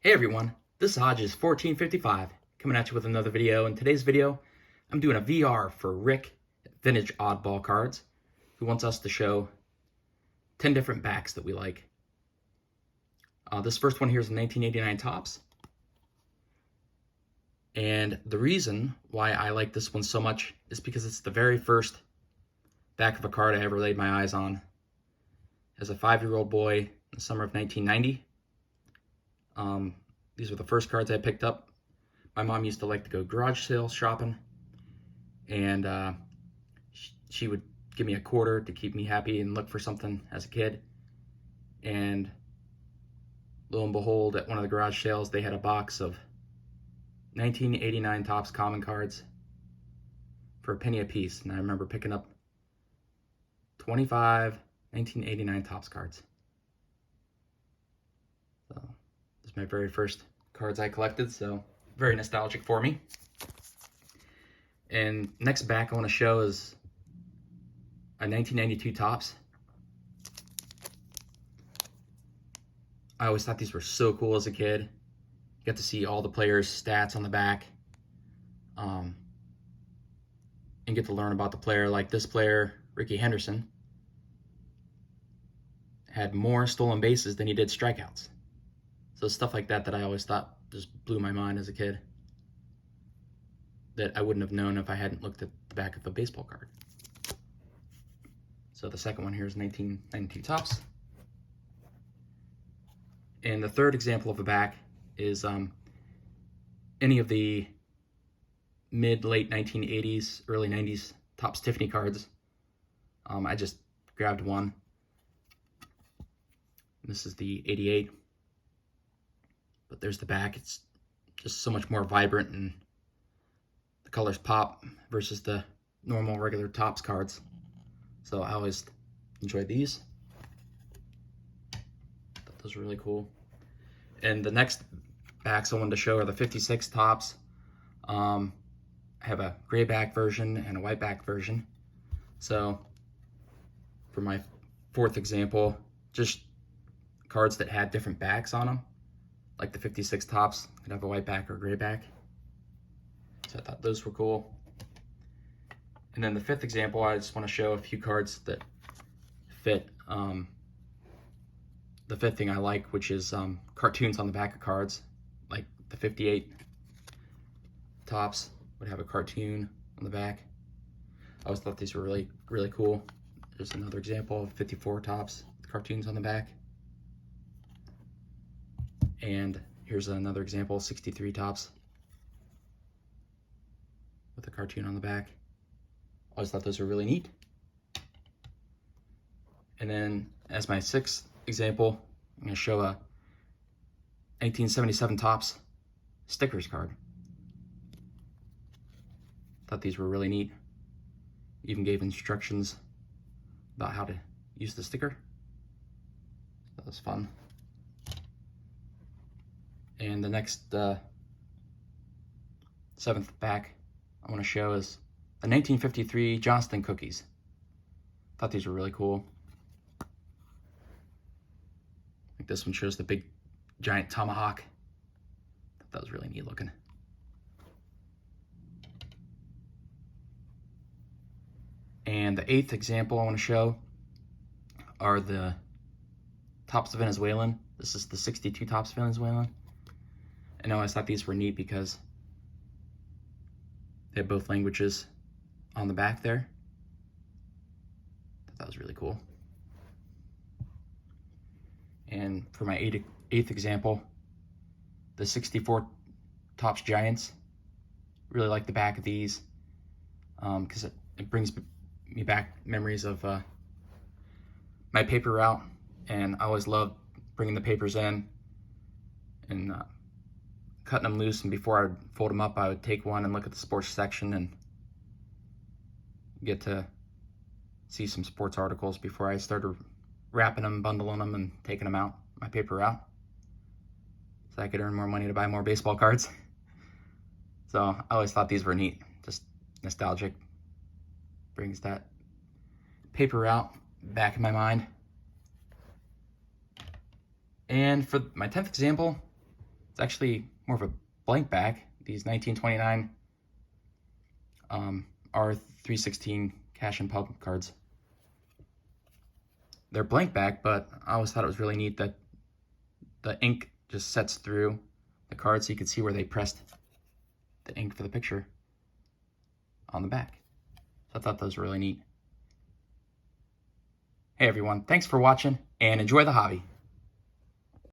Hey everyone, this is Hodges1455 coming at you with another video. In today's video, I'm doing a VR for Rick at Vintage Oddball Cards, who wants us to show 10 different backs that we like. This first one here is a 1989 Topps. And the reason why I like this one so much is because it's the very first back of a card I ever laid my eyes on. As a 5-year-old boy in the summer of 1990. These were the first cards I picked up. My mom used to like to go garage sale shopping, and she would give me a quarter to keep me happy and look for something as a kid. And lo and behold, at one of the garage sales, they had a box of 1989 Topps common cards for a penny a piece. And I remember picking up 25 1989 Topps cards. So this is my very first cards I collected, so very nostalgic for me. And next back I want to show is a 1992 Topps. I always thought these were so cool as a kid. You get to see all the players' stats on the back, and get to learn about the player. Like this player, Rickey Henderson, had more stolen bases than he did strikeouts. So stuff like that I always thought just blew my mind as a kid, that I wouldn't have known if I hadn't looked at the back of a baseball card. So the second one here is 1992 Topps. And the third example of a back is any of the mid-late 1980s, early 90s Topps Tiffany cards. I just grabbed one. This is the 88. But there's the back. It's just so much more vibrant and the colors pop versus the normal regular Topps cards. So I always enjoyed these. Thought those were really cool. And the next backs I wanted to show are the 56 Topps. I have a gray back version and a white back version. So for my fourth example, just cards that had different backs on them. Like the 56 Topps could have a white back or a gray back. So I thought those were cool. And then the fifth example, I just want to show a few cards that fit the fifth thing I like, which is cartoons on the back of cards. Like the 58 Topps would have a cartoon on the back. I always thought these were really, really cool. There's another example of 54 Topps with cartoons on the back. And here's another example, 63 Topps with a cartoon on the back. I always thought those were really neat. And then as my sixth example, I'm going to show a 1977 Topps stickers card. Thought these were really neat. Even gave instructions about how to use the sticker. That was fun. And the next seventh back I want to show is the 1953 Johnston cookies. Thought these were really cool. Like this one shows the big giant tomahawk. Thought that was really neat looking. And the eighth example I want to show are the Topps Venezuelan. This is the 62 Topps Venezuelan. And I always thought these were neat because they have both languages on the back there. That was really cool. And for my eighth example, the 64 Topps Giants. Really like the back of these because it brings me back memories of my paper route. And I always loved bringing the papers in and cutting them loose, and before I'd fold them up, I would take one and look at the sports section and get to see some sports articles before I started wrapping them, bundling them, and taking them out my paper route, so I could earn more money to buy more baseball cards. So I always thought these were neat, just nostalgic, brings that paper route back in my mind. And for my 10th example, it's actually more of a blank back. These 1929 R316 cash and pub cards. They're blank back, but I always thought it was really neat that the ink just sets through the card so you can see where they pressed the ink for the picture on the back. So I thought that was really neat. Hey everyone, thanks for watching and enjoy the hobby.